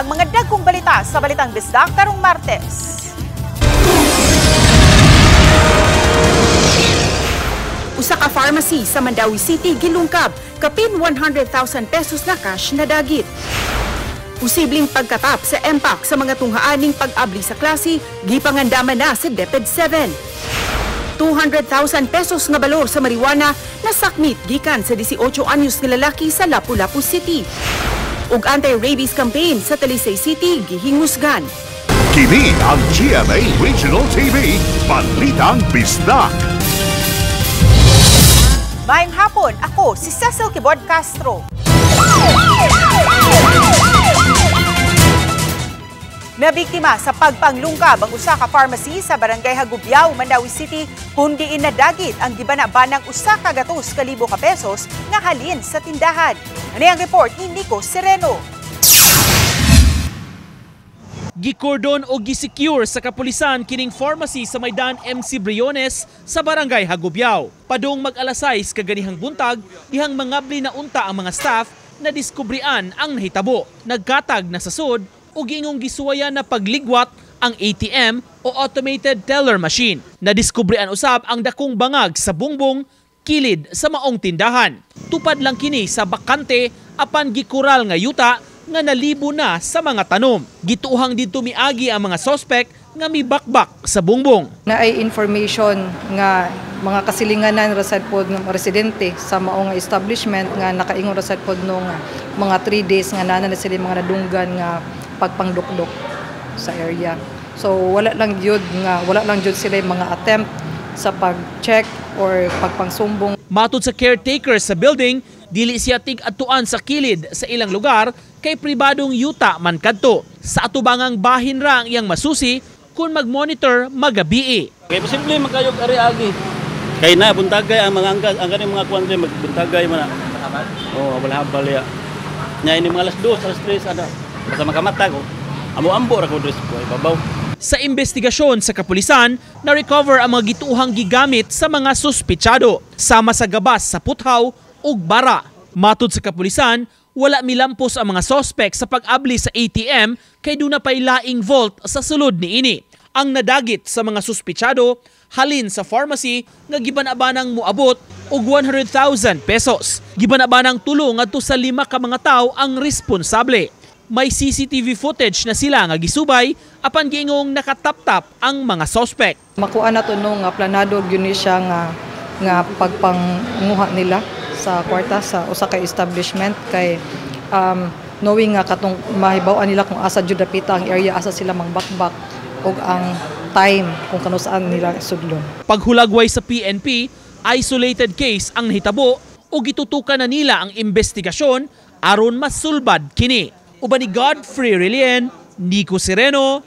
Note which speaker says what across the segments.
Speaker 1: ang mga dagkong balita sa Balitang Bisdak karong Martes. Usa ka pharmacy sa Mandawi City gilungkab kapin 100,000 pesos na cash na dagit. Posibleng pagkatap sa MPAC sa mga tunghaaning pag-abli sa klase, gipangandaman na sa DepEd 7. 200,000 pesos nga balor sa marijuana na sakmit gikan sa 18 anyos nga lalaki sa Lapu-Lapu City. Ug anti-rabies campaign sa Talisay City gihingusgan.
Speaker 2: Kini ang GMA Regional TV, Balitang Bisdak.
Speaker 1: Maayong hapon, ako si Cecil Kibod Castro. May biktima sa pagpanglungkab ang usa ka pharmacy sa Barangay Hagubiao, Mandawi City kung diin nadagit ang gibanabanang usa ka gatos ka libo ka pesos nga halin sa tindahan. Ano ang report ni Nico Sereno?
Speaker 3: Gikordon o gisecure sa kapulisan kining pharmacy sa Maydan MC Briones sa Barangay Hagubiao. Padung mag-alas 6 kaganihang buntag, dihang mangabli na unta ang mga staff na diskubrian ang nahitabo. Nagkatag na sa sud ug ingong gisuwayan na pagligwat ang ATM o automated teller machine. Nadiskubrian usab ang dakong bangag sa bungbong kilid sa maong tindahan. Tupad lang kini sa bakante apan gikural nga yuta nga nalibo na sa mga tanom. Gituhang didto miagi ang mga sospek nga mibakbak sa bungbong.
Speaker 4: Na ay information nga mga kasilinganan rasad pod ng residente sa maong establishment nga nakaingon rasad pod nung mga 3 days nga nana na sila mga nadunggan nga pagpangdukdok sa area. So wala lang jud sila mga attempt sa pag-check or pagpangsumbong.
Speaker 3: Matud sa caretaker sa building, dili siya tig-atuan sa kilid sa ilang lugar kay pribadong yuta man kadto. Sa atubangang bahin ra ang iyang masusi kung mag-monitor magabi.
Speaker 5: Kay posible magkayog ari agi. Kay na buntagay ang mga ang kaning mga kuan magbuntagay man. Oh, wala habal ya. Nya ini mga alas 2, alas 3 ada. Basta makamatag ko. Amo-ambo ra ko dress ko ibabaw.
Speaker 3: Sa investigasyon sa kapulisan, na-recover ang mga gituhang gigamit sa mga suspitsado, sama sa gabas sa puthaw ug bara. Matud sa kapulisan, wala milampos ang mga sospek sa pag-abli sa ATM kay duna pay laing vault sa sulod niini. Ang nadagit sa mga suspitsado halin sa pharmacy nga gibanabanang moabot og 100,000 pesos. Gibanabanang tulong ngadto sa 5 ka mga tawo ang responsable. May CCTV footage na sila nga gisubay apan giingong nakataptap ang mga sospek.
Speaker 4: Makuha na to nung planado gyud siya nga pagpanguha nila sa kwarta sa usa ka establishment kay knowing nga katong mahibaw-an nila kung asa jud dapita ang area, asa sila mangbakbak ug ang time kung kanusaan nila sudlon. Paghulagway
Speaker 3: sa PNP, isolated case ang nahitabo ug gitutukan na nila ang investigasyon aron masulbad kini. Uban ni Godfrey Relien, Nico Sereno,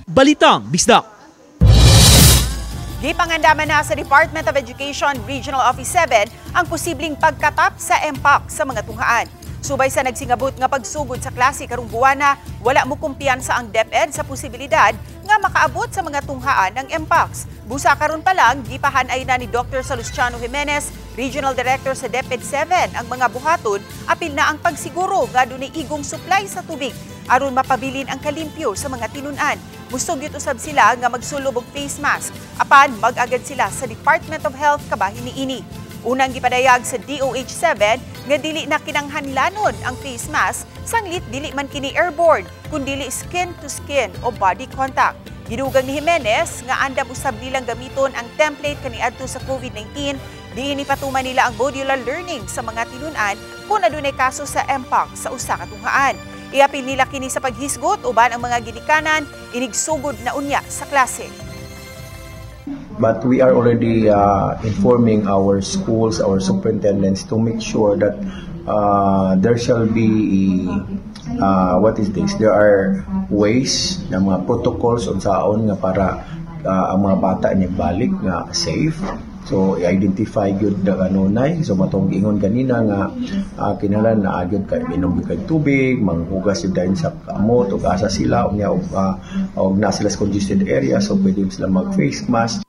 Speaker 3: Balitang Bisdak.
Speaker 1: Gipangandaman na sa Department of Education Regional Office 7 ang posibleng pagkatap sa MPAC sa mga tunghaan. Subay sa nagsingabot nga pagsugod sa klase karong buwana, wala mo kumpiyansa ang DepEd sa posibilidad nga makaabot sa mga tunghaan ng MPACs. Busa karon pa lang, gipahanay na ni Dr. Salustiano Jimenez, Regional Director sa DepEd 7, ang mga buhaton, apil na ang pagsiguro nga dunay igong supply sa tubig aron mapabilin ang kalimpyo sa mga tinunan. Mustog yut usab sila nga magsulob og face mask, apan mag-agad sila sa Department of Health kabahin niini. Unang gipadayag sa DOH-7 nga dili na kinanghanlanon ang face mask, sanglit dili man kini airborne, kundi skin to skin o body contact. Gidugang ni Jimenez nga andam usab nilang gamiton ang template kaniadto sa COVID-19, diini patuman nila ang modular learning sa mga tinunan kung adunay kaso sa MPAC sa usa ka tunghaan. Iapil nila kini sa paghisgot uban ang mga ginikanan inigsugod na unya sa klase.
Speaker 6: But we are already informing our schools, our superintendents to make sure that there shall be there are ways na mga protocols unsaon nga para ang mga bata niya balik nga safe. So i-identify gyud na kanunay. So matong ingon ganina nga kinahanglan na agyud kay minom kay tubig, manghugas yun dahil sa kamot ug asa sila og na sila sa congested area, so pwede sila mag face mask.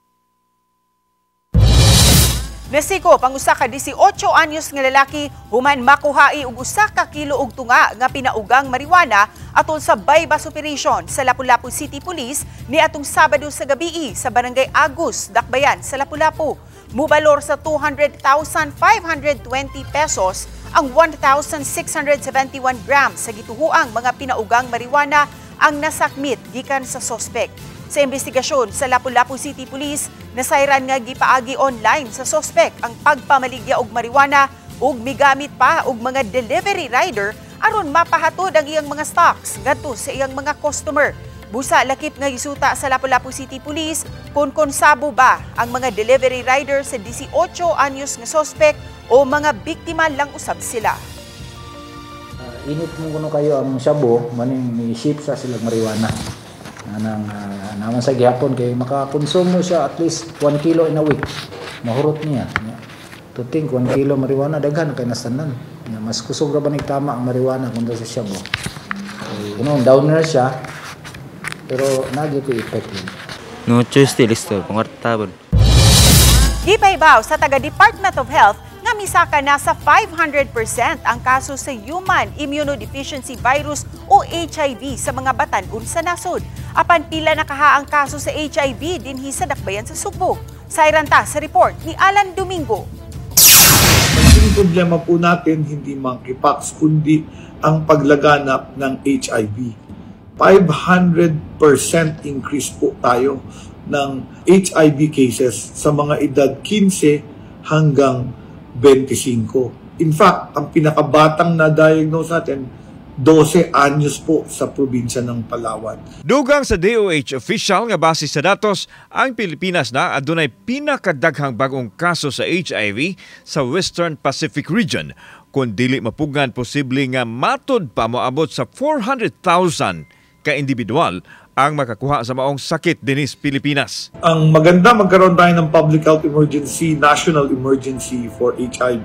Speaker 1: Nasiko pang usa ka 18 anyos nga lalaki human makuhai og 1 ka kilo og tunga nga pinaugang marijuana atol sa bypass operation sa Lapu-Lapu City Police niadtong Sabado sa gabii sa Barangay Agus, Dakbayan sa Lapu-Lapu. Mubalor sa 200,520 pesos ang 1,671 grams sa gituhuang mga pinaugang marijuana ang nasakmit gikan sa sospek. Sa investigasyon sa Lapu-Lapu City Police, nasayran nga gipaagi online sa sospek ang pagpamaligya og marijuana ug migamit pa og mga delivery rider aron mapahatod ang iyang mga stocks ngadto sa iyang mga customer. Busa lakip nga gisuta sa Lapu-Lapu City Police kung konsabo ba ang mga delivery rider sa 18 anyos nga sospek o mga biktima lang usab sila.
Speaker 7: Init mo kuno kayo ang shabu, maning ni-ship sa silang marijuana. Naman sa gihapon kay makakonsumo siya at least 1 kilo in a week. Mahurot niya. To think 1 kilo marijuana daghan kay nasanan. Mas kusog ra ba tama ang marijuana kung sa shabu. Downer siya. Pero nagi ko effect yun.
Speaker 8: No choice ti listo pangartabon.
Speaker 1: Gipaybaw sa taga-Department of Health nga misaka na sa 500% ang kaso sa human immunodeficiency virus o HIV sa mga batan-on sa nasod. Apan pila na kahaang kaso sa HIV dinhi sa Dakbayan sa Sugbo. Sayran ta sa report ni Alan Domingo.
Speaker 9: Ang problema po natin hindi monkeypox kundi ang paglaganap ng HIV. 500% increase po tayo ng HIV cases sa mga edad 15 hanggang 25. In fact, ang pinakabatang na-diagnose natin, 12 anyos po sa probinsya ng Palawan.
Speaker 10: Dugang sa DOH official nga base sa datos, ang Pilipinas na adunay pinakadaghang bagong kaso sa HIV sa Western Pacific region. Kung dili mapugan, posible nga matod pa moabot sa 400,000 ka individual ang makakuha sa maong sakit dinis Pilipinas.
Speaker 9: Ang maganda magkaroon tayo ng public health emergency, national emergency for HIV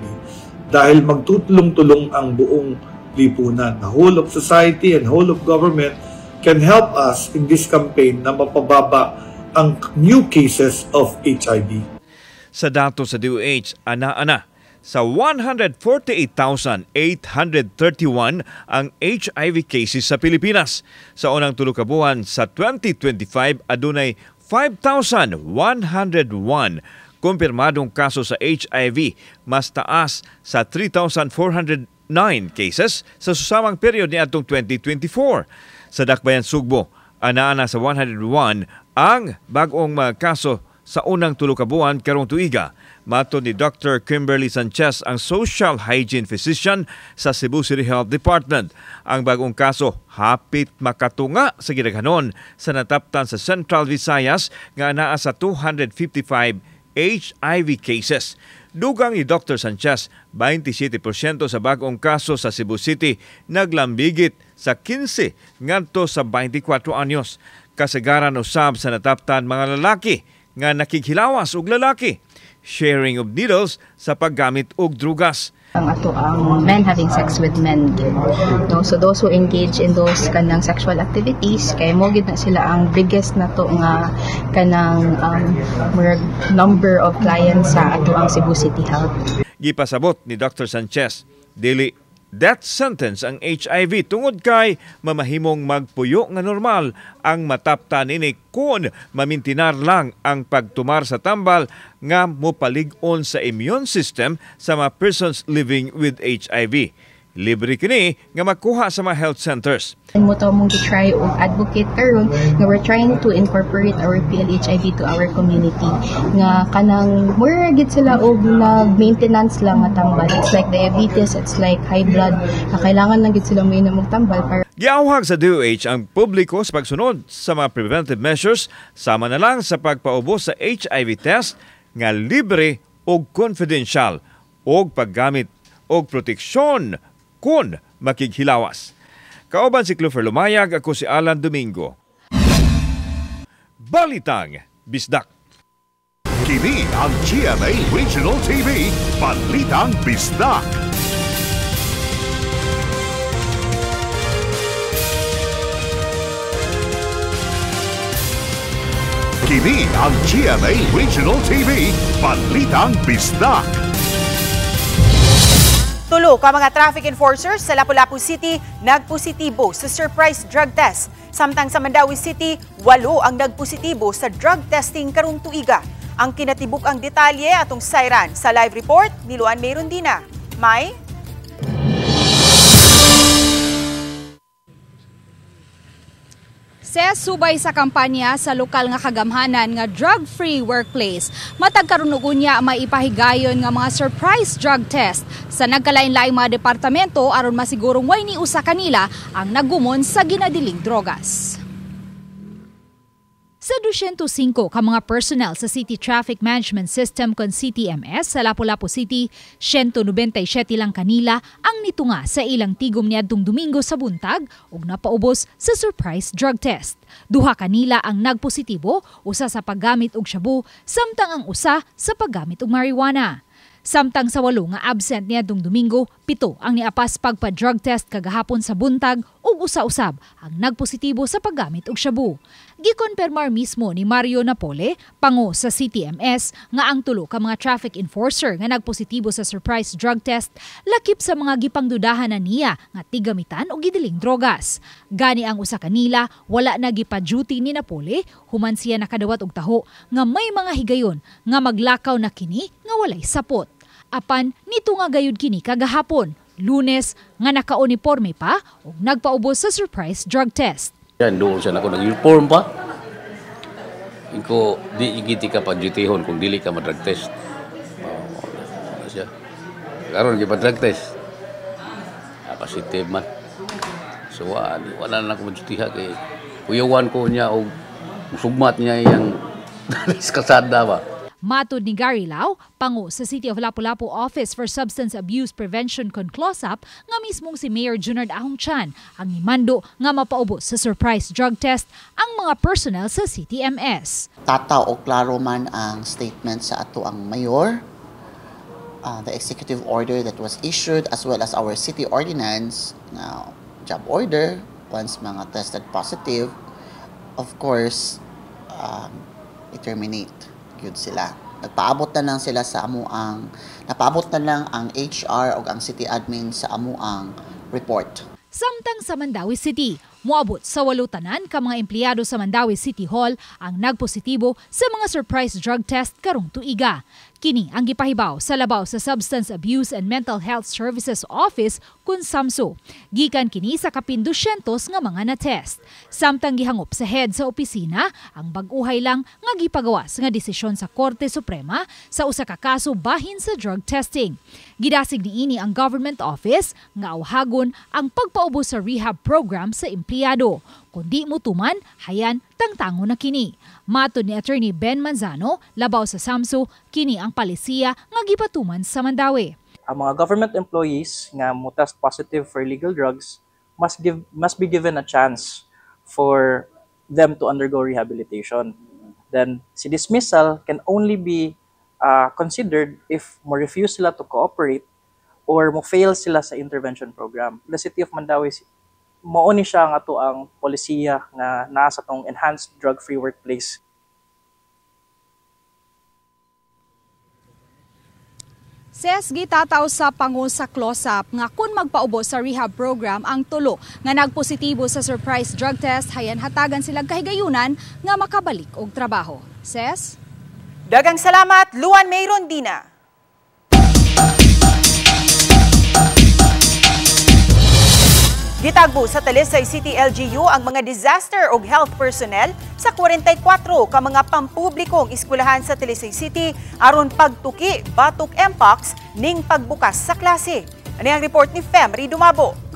Speaker 9: dahil magtutulong-tulong ang buong lipunan. The whole of society and whole of government can help us in this campaign na mapababa ang new cases of HIV.
Speaker 10: Sa datos sa DOH, ana-ana, sa 148,831 ang HIV cases sa Pilipinas. Sa unang tulo ka buwan sa 2025, adunay 5,101 kumpirmadong kaso sa HIV, mas taas sa 3,409 cases sa susamang period ni atong 2024. Sa Dakbayan Sugbo, ana-ana sa 101 ang bagong mga kaso sa unang tulo ka buwan karong tuiga. Matod ni Dr. Kimberly Sanchez, ang social hygiene physician sa Cebu City Health Department. Ang bagong kaso hapit makatunga sa gidaghanon sa nataptan sa Central Visayas nga anaa sa 255 HIV cases. Dugang ni Dr. Sanchez, 27% sa bagong kaso sa Cebu City naglambigit sa 15 ngadto sa 24 anyos. Kasagaran usab sa nataptan mga lalaki nga nakighilawas og lalaki, sharing of needles sa paggamit og drugas.
Speaker 11: Ang ato ang men having sex with men. No? So those who engage in those kanang sexual activities, kay mo gid na sila ang biggest nato nga kanang number of clients sa ato ang Cebu City Health.
Speaker 10: Gipasabot ni Dr. Sanchez, dili death sentence ang HIV tungod kay mamahimong magpuyo nga normal ang mataptan ini kung mamintinar lang ang pagtumar sa tambal nga mopalig-on sa immune system sa mga persons living with HIV. Libre kini nga makuha sa mga health centers.
Speaker 11: Mo to mong try og advocate karon nga we're trying to incorporate our PLHIV to our community nga kanang more gid sila og nag-maintenance lang nga tambal. It's like diabetes, it's like high blood. Kailangan lang gid sila mainom og tambal para
Speaker 10: giawhag sa DOH ang publiko sa pagsunod sa mga preventive measures sama na lang sa pagpaubos sa HIV test nga libre og confidential og paggamit og proteksyon kung makighilawas. Kauban si Clover Lumayag, ako si Alan Domingo. Balitang Bisdak.
Speaker 2: Kini ang GMA Regional TV, Balitang Bisdak. Kini ang GMA Regional TV, Balitang Bisdak.
Speaker 1: Tulo ka mga traffic enforcers sa Lapu-Lapu City nagpositibo sa surprise drug test. Samtang sa Mandawi City, 8 ang nagpositibo sa drug testing karong tuiga. Ang kinatibuk ang detalye atong sayran sa live report ni Luan Mayrondina. May?
Speaker 12: Subay sa kampanya sa lokal nga kagamhanan nga drug-free workplace. Matag karon ug unya maipahigayon nga mga surprise drug test sa nagkalain-laing mga departamento aron masigurong way ni usa kanila ang nagumon sa ginadiling drogas. Sa 205 ka mga personnel sa City Traffic Management System kon CTMS sa Lapu-Lapu City, 197 lang kanila ang nitunga sa ilang tigom niadtong Domingo sa buntag ug napaubos sa surprise drug test. Duha kanila ang nagpositibo, usa sa paggamit og shabu, samtang ang usa sa paggamit og marijuana. Samtang sa 8 nga absent niadtong Domingo, 7 ang niapas pagpa-drug test kagahapon sa buntag ug usa-usab ang nagpositibo sa paggamit og shabu. Gikonpermar mismo ni Mario Napole, pango sa CTMS, nga ang tulo ka mga traffic enforcer nga nagpositibo sa surprise drug test lakip sa mga gipangdudahan na niya nga tigamitan og gidiling drogas. Gani ang usa kanila wala na gipa-duty ni Napole, human siya nakadawat og taho nga may mga higayon nga maglakaw na kini nga walay sapot. Apan nito nga gayud kini kagahapon, Lunes, nga naka-uniforme pa ug nagpaubos sa surprise drug test.
Speaker 13: Yan, doon siya ako nag-uniform pa. Iko, di igiti ka pa-dutihon kung dili ka ma-drug test. Siya. Karoon, gipa-drug test. Positive man. So, wala na ako ma-dutiha kay kuyawan ko niya o sugmat niya yung kasada ba.
Speaker 12: Matod ni Gary Lau, pango sa City of Lapu-Lapu Office for Substance Abuse Prevention kon CLOSAP, nga mismong si Mayor Junard Ahong Chan ang nimando nga mapaubos sa surprise drug test ang mga personnel sa CTMS.
Speaker 14: Tataw o klaro man ang statement sa ato ang mayor, the executive order that was issued as well as our city ordinance, job order, once mga tested positive, of course, i-terminate. Yun sila. Nagpaabot na lang sila sa amuang, napaabot na lang ang HR o ang city admin sa amuang report.
Speaker 12: Samtang sa Mandawi City, moabot sa 8 tanan ka mga empleyado sa Mandawi City Hall ang nagpositibo sa mga surprise drug test karong tuiga. Kini ang gipahibaw sa labaw sa Substance Abuse and Mental Health Services Office kun SAMSO. Gikan kini sa kapin 200 nga mga na-test. Samtang gihangop sa head sa opisina ang bag-uhay lang nga gipagawas nga desisyon sa Korte Suprema sa usa ka kaso bahin sa drug testing. Gidasig niini ang government office nga awhagon ang pagpaubos sa rehab program sa empleyado. Kundi mutuman, hayan tangtango na kini. Matod ni Attorney Ben Manzano, labaw sa SAMSO, kini ang palisiya nga gipatuman sa Mandawi.
Speaker 15: Ang mga government employees nga mo test positive for illegal drugs must be given a chance for them to undergo rehabilitation. Then si dismissal can only be considered if mo refuse sila to cooperate or mo fail sila sa intervention program. The City of Mandawi, mauni siya nga to ang polisiya nga nasa tong enhanced drug-free workplace.
Speaker 12: Gitataw sa pangu sa CLOSAP nga kung magpaubos sa rehab program ang tulo nga nagpositibo sa surprise drug test, hayan hatagan silang kahigayunan nga makabalik og trabaho.
Speaker 1: Dagang salamat, Luan Mayrondina. Gitagbo sa Talisay City LGU ang mga disaster o health personnel sa 44 ka mga pampublikong eskwelahan sa Talisay City aron pagtuki batok mpox ning pagbukas sa klase. Ano ang report ni Femri Dumabo?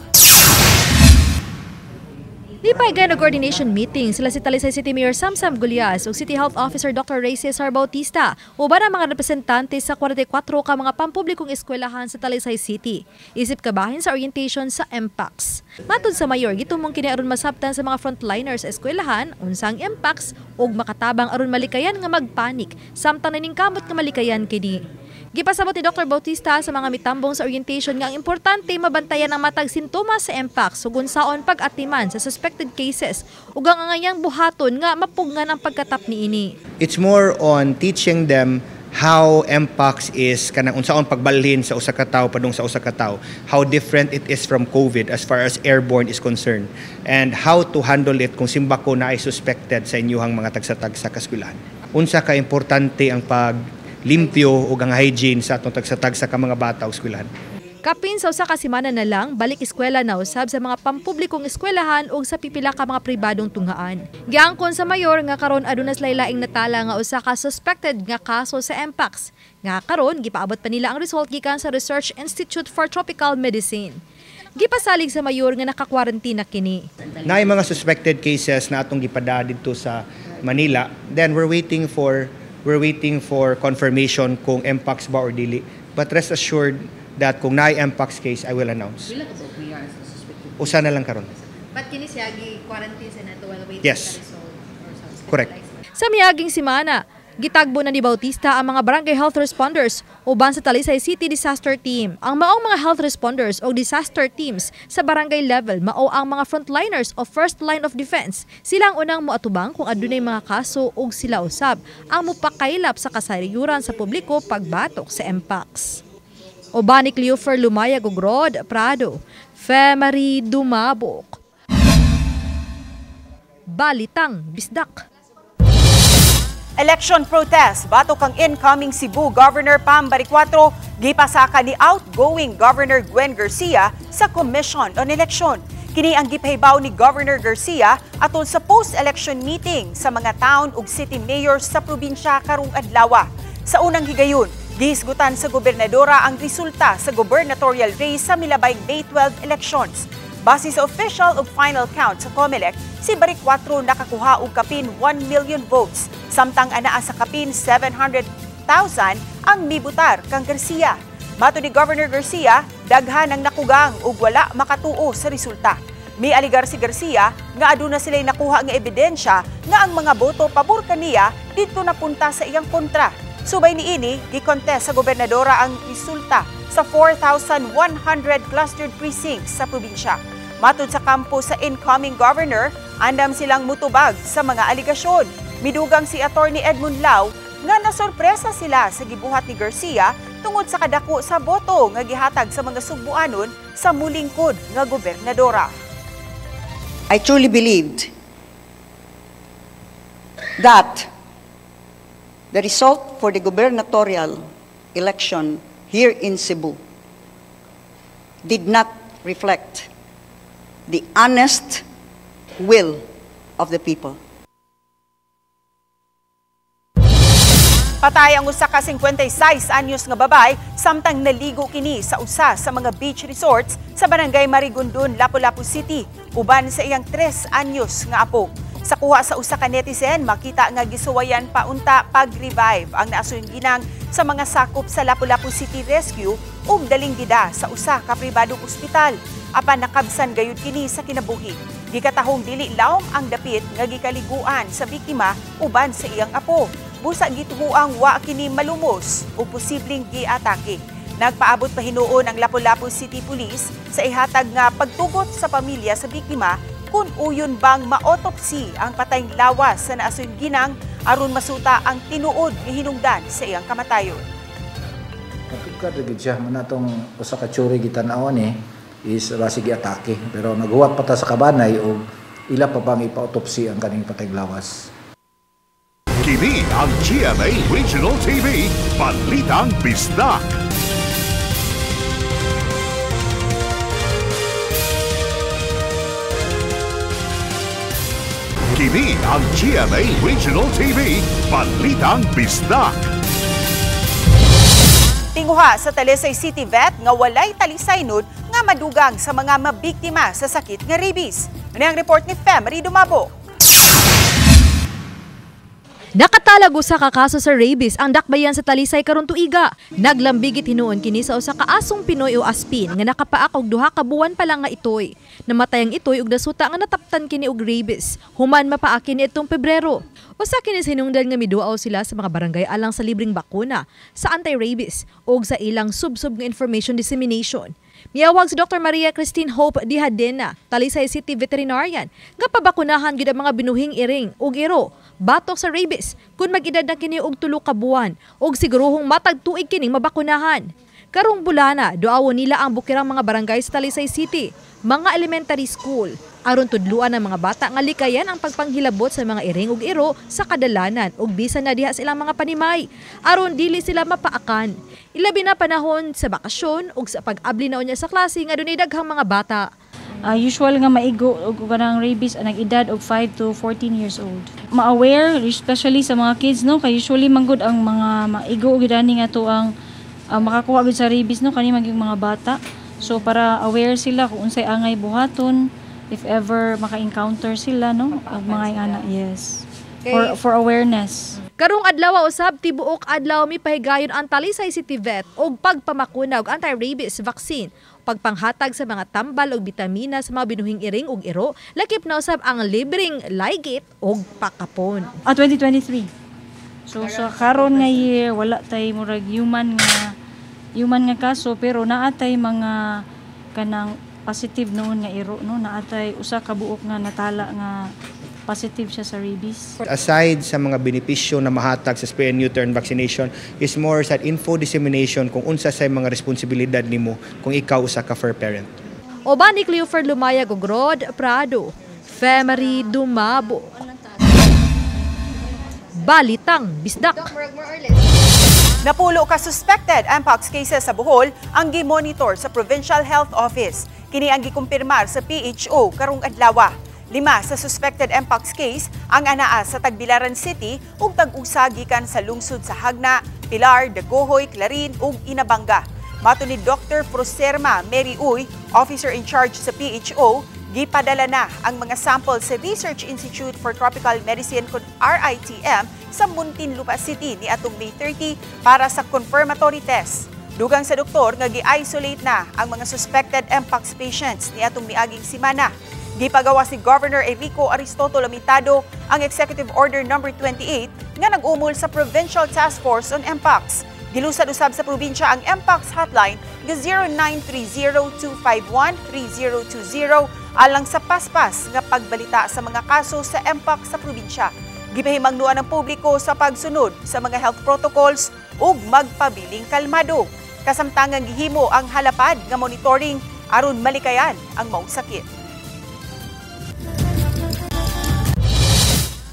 Speaker 16: Lipay na coordination meeting sila si Talisay City Mayor Samsam Gulyas ug City Health Officer Dr. Ray Cesar Bautista uban ang mga representante sa 44 ka mga pampublikong eskwelahan sa Talisay City. Isip kabahin sa orientation sa MPAX. Matod sa mayor, gitumong kini aron masabtan sa mga frontliners sa eskwelahan unsang MPAX ug makatabang aron malikayan nga magpanik samtang naning kamot nga malikayan kini. Gipasabot ni Dr. Bautista sa mga mitambong sa orientation nga ang importante mabantayan ang matag sintomas sa MPOX sugun saon pag-atiman sa suspected cases ug ang angayang buhaton nga mapugngan ang pagkatap niini.
Speaker 17: It's more on teaching them how MPOX is kanang unsaon pagbalhin sa usa ka tawo padung sa usa ka tawo, how different it is from COVID as far as airborne is concerned, and how to handle it kung simbako na ay suspected sa inyuhang mga tagsatag sa kaskwelahan. Unsa ka importante ang paglimpyo ug ang hygiene sa atong tagsatag sa mga bata ug eskwelahan.
Speaker 16: Kapin sa usa ka semana na lang, balik eskwela na usab sa mga pampublikong eskwelahan ug sa pipila ka mga pribadong tunghaan. Giangkon sa mayor nga karon aduna laylaing natala nga usa ka suspected nga kaso sa MPOX. Nga karon gipaabot pa nila ang result gikan sa Research Institute for Tropical Medicine. Gipasalig sa mayor nga naka-quarantine kini.
Speaker 17: Naay mga suspected cases na atong gipada dito sa Manila. Then we're waiting for confirmation kung MPOX ba or dili. But rest assured that kung naay MPOX case, I will announce. Usa na lang karon.
Speaker 16: But kini siya gi-quarantine sa nato while waiting
Speaker 17: yes.
Speaker 16: the result.
Speaker 17: Correct.
Speaker 16: Sa miaging semana, gitagbo na ni Bautista ang mga barangay health responders uban sa Talisay City Disaster Team. Ang maong mga health responders o disaster teams sa barangay level mao ang mga frontliners o first line of defense. Sila ang unang moatubang kung adunay mga kaso ug sila usab ang mupakaylap sa kasayuran sa publiko pagbatok sa MPOX. Obanik Cleofer Lumayag ug Rod Prado, Femari Dumabok. Balitang Bisdak.
Speaker 1: Election protest batok ang incoming Cebu Governor Pam Baricuatro gipasaka ni outgoing Governor Gwen Garcia sa Commission on Election. Kini ang gipahibaw ni Governor Garcia atol sa post-election meeting sa mga town ug city mayors sa probinsya karong adlaw. Sa unang higayon, gihisgutan sa gobernadora ang resulta sa gubernatorial race sa milabay May 12 elections. Base sa official ug final count sa COMELEC, si Baricuatro nakakuha og kapin 1 million votes, samtang anaa sa kapin 700,000 ang mibutar kang Garcia. Mato ni Governor Garcia, daghan ang nakugang ug wala makatuo sa resulta. May aligar si Garcia nga aduna sila'y nakuha nga ebidensya nga ang mga boto pabor kaniya dito napunta sa iyang kontra. Subay niini, gi-contest sa gobernadora ang resulta sa 4,100 clustered precincts sa probinsya. Matod sa kampo sa incoming governor, andam silang mutubag sa mga aligasyon. Midugang si Attorney Edmund Lau nga nasorpresa sila sa gibuhat ni Garcia tungod sa kadako sa boto nga gihatag sa mga Sugbuanon sa mulingkod nga gobernadora.
Speaker 18: I truly believed that the result for the gubernatorial election here in Cebu did not reflect the honest will of the people.
Speaker 1: Patay ang usa ka 56 anyos nga babay samtang naligo kini sa usa sa mga beach resorts sa barangay Marigondon, Lapu-Lapu City, uban sa iyang 3 anyos nga apo. Sa kuha sa usa ka netizen, makita nga gisuwayan pa unta pag-revive ang naasuyong sa mga sakop sa Lapu-Lapu City Rescue ug daling gida sa usa ka pribadong ospital. Apan nakabsan gayud kini sa kinabuhi. Gikatahong dili lawom ang dapit nga gikaliguan sa biktima uban sa iyang apo. Busa gituhuang wa kini malumos o posibleng giatake. Nagpaabot pa hinuon ang Lapu-Lapu City Police sa ihatag nga pagtugot sa pamilya sa biktima kung uyon bang ma-autopsy ang patayng lawas sa naasuyong ginang aron masuta ang tinuod ni hinungdan sa iyang kamatayon.
Speaker 7: Kapag siya manatong usa ka tsuri gitanawan is basig atake, pero naghuwat pa ta sa kabanay o ila pa pang ipa-autopsy ang kaning patayng lawas.
Speaker 2: Kini ang GMA Regional TV, Balitang Bisdak. Kini ang GMA Regional TV, Balitang Bisdak.
Speaker 1: Tinguha sa Talisay City Vet nga walay talisaynod nga madugang sa mga mabiktima sa sakit nga rabies. Muna ang report ni Femari Dumabo.
Speaker 16: Nakatalag usa ka kaso sa rabies ang dakbayan sa Talisay karon tuiga. Naglambigit hinuon kini sa usa ka asong Pinoy o aspin nga nakapaak og 2 ka buwan pa lang nga itoy. Namatay ang itoy og dasuta nga nataptan kini og rabies. Human mapaakin itong Pebrero. Usa kini hinungdan nga miduaw sila sa mga barangay alang sa libreng bakuna sa anti-rabies ug sa ilang subsub nga information dissemination. Miyawag si Dr. Maria Christine Hope Dihadena, Talisay City Veterinarian, nga pabakunahan gyud ang mga binuhing iring ug iro batok sa rabies kung mag-edad na kini og 3 ka buwan ug siguruhong matag tuig kining mabakunahan. Karong bulana, duawon nila ang bukirang mga barangay sa Talisay City, mga elementary school, aron tudluan ang mga bata nga likayan ang pagpanghilabot sa mga iring ug iro sa kadalanan ug bisan na diha sa ilang mga panimay, aron dili sila mapaakan. Ilabi na panahon sa bakasyon ug sa pag-abli na unya sa klase nga dunay daghang mga bata.
Speaker 19: Usual nga maigo og kanang rabies ang edad og 5 to 14 years old. Ma-aware especially sa mga kids no kay usually manggod ang mga maigo og gidani nga to ang makakuha gid sa rabies no kani maging mga bata. So para aware sila kung unsay angay buhaton if ever maka-encounter sila no og mga ana yes. For awareness.
Speaker 16: Karong adlaw usab tibuok adlaw mipahigayon ang Talisay City Vet og pagpamakuna og anti-rabies vaccine, pagpanghatag sa mga tambal og bitamina sa mga binuhing iring ug iro, lakip na usab ang libreng ligit og pakapon.
Speaker 19: 2023. So sa karon nga year wala tay murag human nga kaso pero naatay mga kanang positive noon nga iro no, naatay usa ka buok nga natala nga positive siya sa rabies.
Speaker 17: Aside sa mga benepisyo na mahatag sa spay and neuter and vaccination is more sa info dissemination kung unsa say mga responsibilidad nimo kung ikaw usa ka fur parent.
Speaker 16: Oban ni Cleofer Lumayag ug Rod Prado, Femery Dumabo. Balitang Bisdak.
Speaker 1: Napulo ka suspected mpox cases sa Bohol ang gi-monitor sa Provincial Health Office. Kini ang gikumpirmar sa PHO karong adlaw. 5 sa suspected mpox case ang anaa sa Tagbilaran City ug tag-usa gikan sa lungsod sa Hagna, Pilar, Dagohoy, Clarin ug Inabanga. Mato ni Dr. Proserma Mary Uy, officer in charge sa PHO, gipadala na ang mga sample sa Research Institute for Tropical Medicine kun RITM sa Muntinlupa City ni atong May 30 para sa confirmatory test. Dugang sa doktor nga gi-isolate na ang mga suspected mpox patients ni atong miaging semana. Gipagawa si Governor Enrico Aristotelo Limitado ang Executive Order No. 28 nga nag-umol sa Provincial Task Force on Mpox. Gilusad usab sa probinsya ang Mpox hotline nga 0930-251-3020 alang sa paspas nga pagbalita sa mga kaso sa Mpox sa probinsya. Gipahimangnuan ng publiko sa pagsunod sa mga health protocols ug magpabiling kalmado. Kasamtangang gihimo ang halapad nga monitoring aron malikayan ang maong sakit.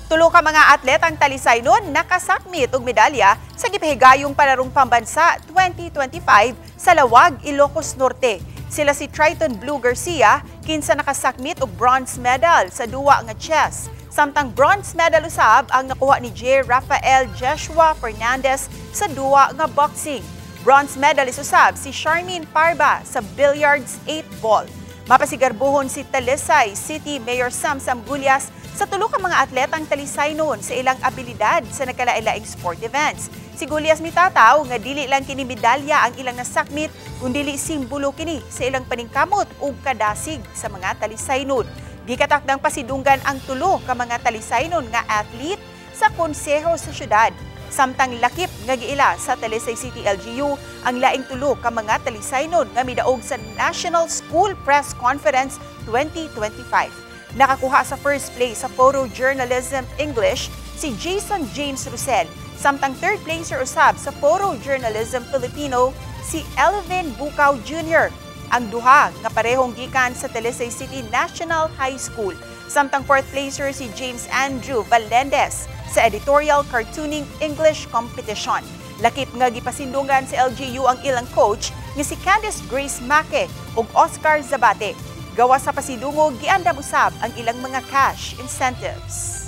Speaker 1: Tulo ka mga atlet ang Talisay nun nakasakmit og medalya sa gipahigayong Palarong Pambansa 2025 sa Lawag, Ilocos Norte. Sila si Triton Blue Garcia, kinsa nakasakmit og bronze medal sa duwa nga chess. Samtang bronze medal usab ang nakuha ni J. Rafael Joshua Fernandez sa duwa nga boxing. Bronze medalist usab si Charmaine Parba sa billiards 8 ball. Mapasigarbuhon si Talisay City Mayor Samsam Gulyas sa tulo ka mga atlet ang Talisay noon sa ilang abilidad sa nagkalailaing sport events. Si Gulyas mitataw nga dili lang kini medalya ang ilang nasakmit, kundi simbolo kini sa ilang paningkamot ug kadasig sa mga Talisay noon. Gikatakdang pasidunggan ang tulo ka mga Talisay noon nga athlete sa konseho sa syudad. Samtang lakip nga giila sa Talisay City LGU ang laing tulo ka mga Talisay noon nga midaog sa National School Press Conference 2025. Nakakuha sa first place sa Photojournalism English si Jason James Rosel, samtang third placer usab sa Photojournalism Filipino si Elvin Bukaw Jr. Ang duha nga parehong gikan sa Talisay City National High School, samtang fourth placer si James Andrew Valendez sa Editorial Cartooning English Competition. Lakip nga gipasindungan sa LGU ang ilang coach nga si Candice Grace Make ug Oscar Zabate. Gawa sa pasidungog, giandam usab ang ilang mga cash incentives.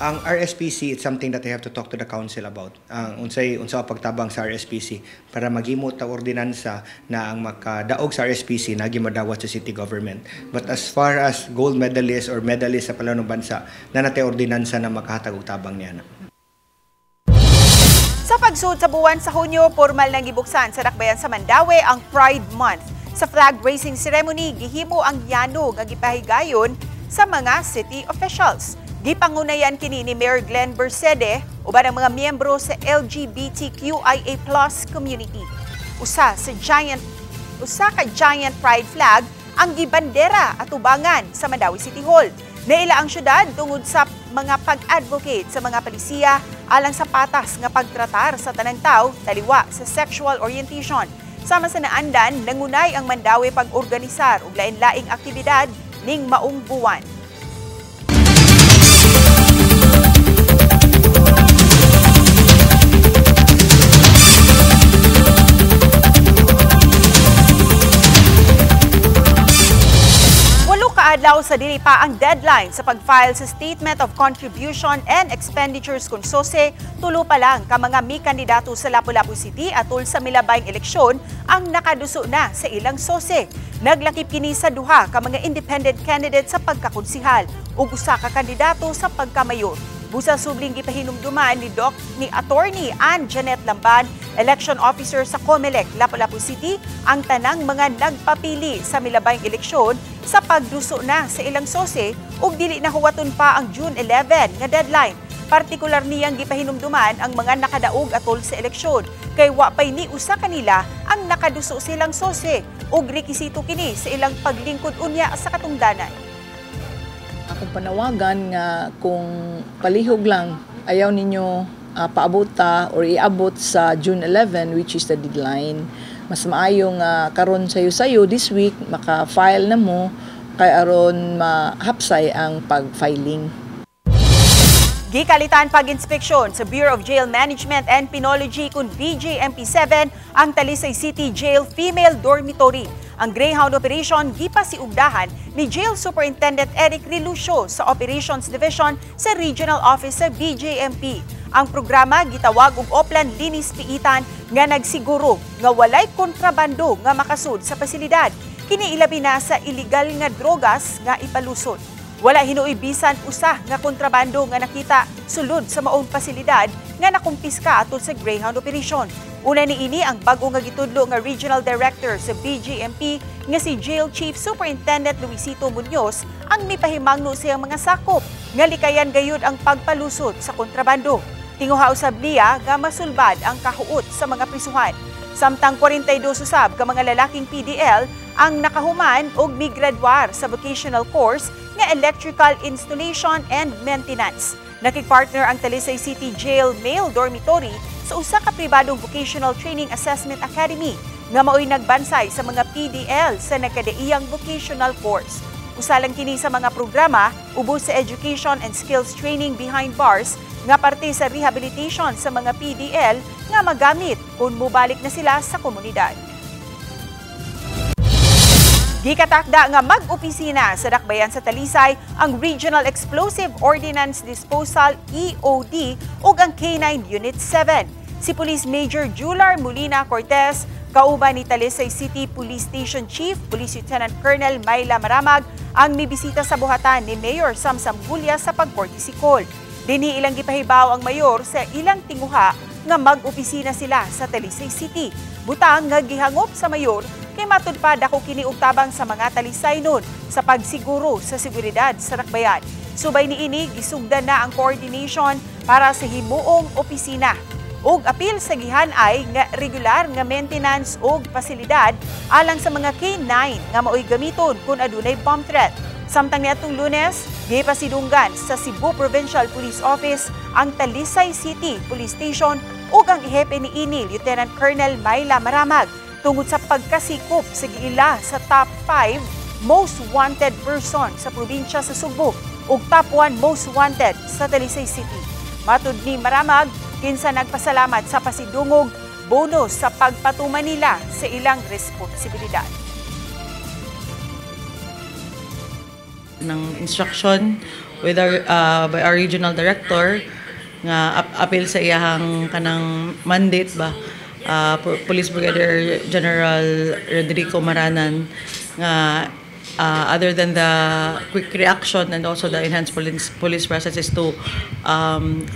Speaker 17: Ang RSPC, it's something that I have to talk to the council about. Unsa pagtabang sa RSPC para maghimo ta ordinansa na ang makadaog sa RSPC nagi madawat sa city government. But as far as gold medalist or medalist sa palanong bansa, na natay ordinansa na makahatag og tabang niya na.
Speaker 1: Sa pagsud sa buwan sa Hunyo, formal nang gibuksan sa Dakbayan sa Mandaue ang Pride Month. Sa flag raising ceremony, gihimo ang yano nga gipahigayon sa mga city officials. Gipangunayan kini ni Mayor Glenn Bersede uban ang mga miyembro sa LGBTQIA+ community. Usa ka giant pride flag ang gibandera at ubangan sa Mandaue City Hall. Naila ang syudad tungod sa mga pag-advocate sa mga palisiya alang sa patas nga pagtratar sa tanang tao taliwa sa sexual orientation. Sama sa naandan, nangunay ang Mandaue pag-organisar og lain-laing aktibidad ning maong buwan. Adlaw sa dili pa ang deadline sa pag-file sa Statement of Contribution and Expenditures kung SOSE, tulo pa lang ka mga mi kandidato sa Lapu-Lapu City atol sa milabayng eleksyon ang nakaduso na sa ilang SOSE. Naglakip kini sa duha ka mga independent candidate sa pagkakonsihal ug usa ka kandidato sa pagkamayor. Busa subling gipahinumduman ni Attorney Ann Janet Lamban, election officer sa COMELEC Lapu-Lapu City, ang tanang mga nagpapili sa milabayng eleksyon sa pagduso na sa ilang SOSE ug dili na huwaton pa ang June 11 nga deadline. Partikular niyang gipahinumduman ang mga nakadaog atol sa eleksyon kay wa pay ni usa kanila ang nakaduso silang SOSE ug rekisito kini sa ilang paglingkod unya sa katungdanan.
Speaker 20: Akong panawagan nga kung palihog lang ayaw ninyo paabota or iabot sa June 11 which is the deadline. Mas maayo nga karon sayo-sayo this week maka-file na mo kay aron mahapsay ang pag-filing.
Speaker 1: Gikalitan pag-inspeksyon sa Bureau of Jail Management and Penology kung BJMP7 ang Talisay City Jail Female Dormitory. Ang Greyhound Operation gipasiugdahan ni Jail Superintendent Eric Relucio sa Operations Division sa Regional Office sa BJMP. Ang programa gitawag og Oplan Linis Piitan nga nagsiguro nga walay kontrabando nga makasud sa pasilidad. Kini ilabi na sa illegal nga drogas nga ipalusot. Wala hinuoy bisan usa nga kontrabando nga nakita sulod sa maong pasilidad nga nakumpiska atol sa Greyhound Operation. Una niini ang bago nga gitudlo nga Regional Director sa BJMP nga si Jail Chief Superintendent Luisito Muñoz ang mipahimangno siyang mga sakop nga likayan gayud ang pagpalusot sa kontrabando. Tinguha usab niya nga masulbad ang kahuot sa mga prisuhan. Samtang 42 usab ka mga lalaking PDL ang nakahuman og migraduar sa vocational course nga Electrical Installation and Maintenance. Nakikpartner ang Talisay City Jail Male Dormitory sa usa ka pribadong Vocational Training Assessment Academy nga mao'y nagbansay sa mga PDL sa nagkadaiyang vocational course. Usalang kini sa mga programa ubos sa education and skills training behind bars nga parte sa rehabilitation sa mga PDL nga magamit kung mubalik na sila sa komunidad. Gikatakda nga mag-opisina sa Dakbayan sa Talisay ang Regional Explosive Ordnance Disposal EOD ug ang K9 Unit 7. Si Police Major Jular Molina Cortez, kauban ni Talisay City Police Station Chief Police Lieutenant Colonel Myla Maramag ang mibisita sa buhatan ni Mayor Samsam Gulya sa pagkortisikol. Dini ilang gipahibaw ang mayor sa ilang tinguha nga mag-opisina sila sa Talisay City. Butang nga gihangop sa mayor kay matudpad ako kini og tabang sa mga Talisaynon sa pagsiguro sa seguridad sa Dakbayan. Subay niini gisugdan na ang coordination para sa himuong opisina ug apil sa gihan-ay nga regular nga maintenance ug pasilidad alang sa mga K9 nga maoy gamiton kung adunay bomb threat. Samtang niadtong Lunes, gipasidunggan sa Cebu Provincial Police Office ang Talisay City Police Station ug ang ihepe niini Lieutenant Colonel Myla Maramag tungod sa pagkasikop sa giila sa top 5 most wanted person sa probinsya sa Sugbo ug top 1 most wanted sa Talisay City. Matud ni Maramag, kinsa nagpasalamat sa pasidungog bonus sa pagpatuman nila sa ilang responsibilidad.
Speaker 21: Ng instruction with by our regional director nga appeal sa iyahang kanang mandate ba Police Brigadier General Rodrigo Maranan nga other than the quick reaction and also the enhanced police presence is to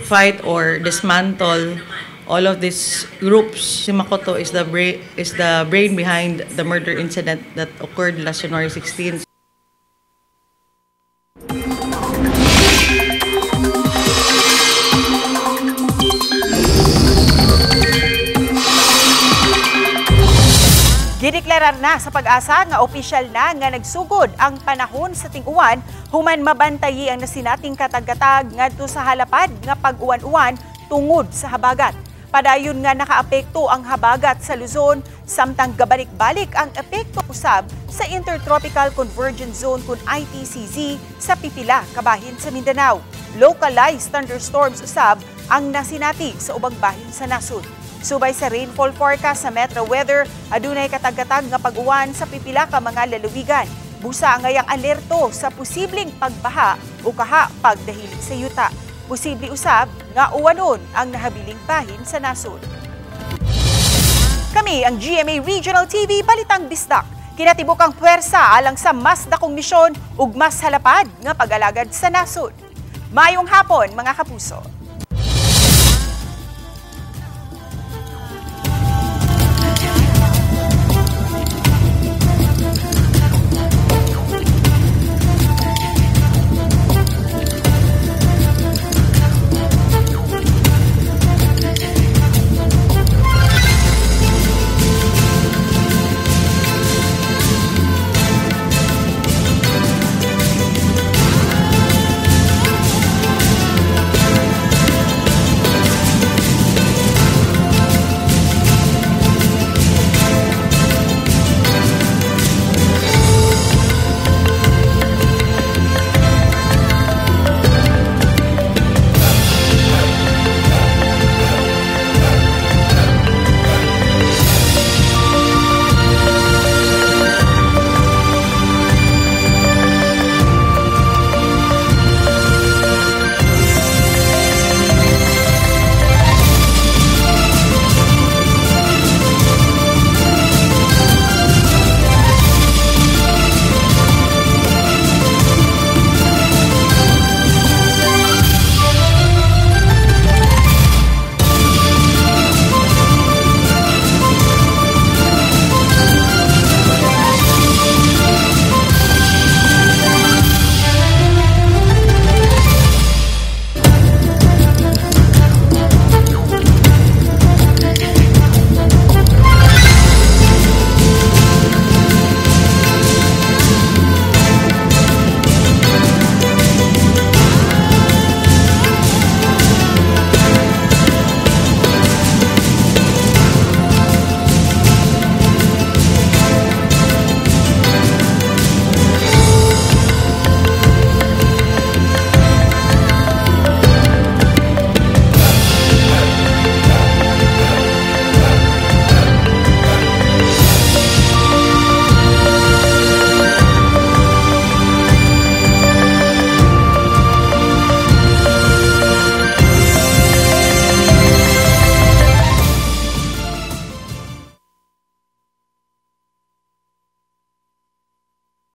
Speaker 21: fight or dismantle all of these groups. Si Makoto is the brain behind the murder incident that occurred last January 16.
Speaker 1: Gideklarar na sa Pag-asa nga opisyal na nga nagsugod ang panahon sa ting-uwan human mabantayi ang nasinating katag-katag ngadto sa halapad nga pag-uwan-uwan tungod sa habagat. Padayon nga nakaapekto ang habagat sa Luzon samtang gabalik-balik ang epekto usab sa Intertropical Convergence Zone kun ITCZ sa pipila kabahin sa Mindanao. Localized thunderstorms usab ang nasinati sa ubang bahin sa nasod. Subay sa rainfall forecast sa Metro Weather, adunay katag-katag nga pag-uwan sa pipila ka mga lalawigan. Busa ngayang alerto sa posibleng pagbaha o kaha pagdahili sa yuta. Posible usab nga uwanon ang nahabiling bahin sa nasod. Kami ang GMA Regional TV Balitang Bisdak. Kinatibukang puwersa alang sa mas dakong misyon ug mas halapad nga pag-alagad sa nasod. Mayong hapon mga kapuso.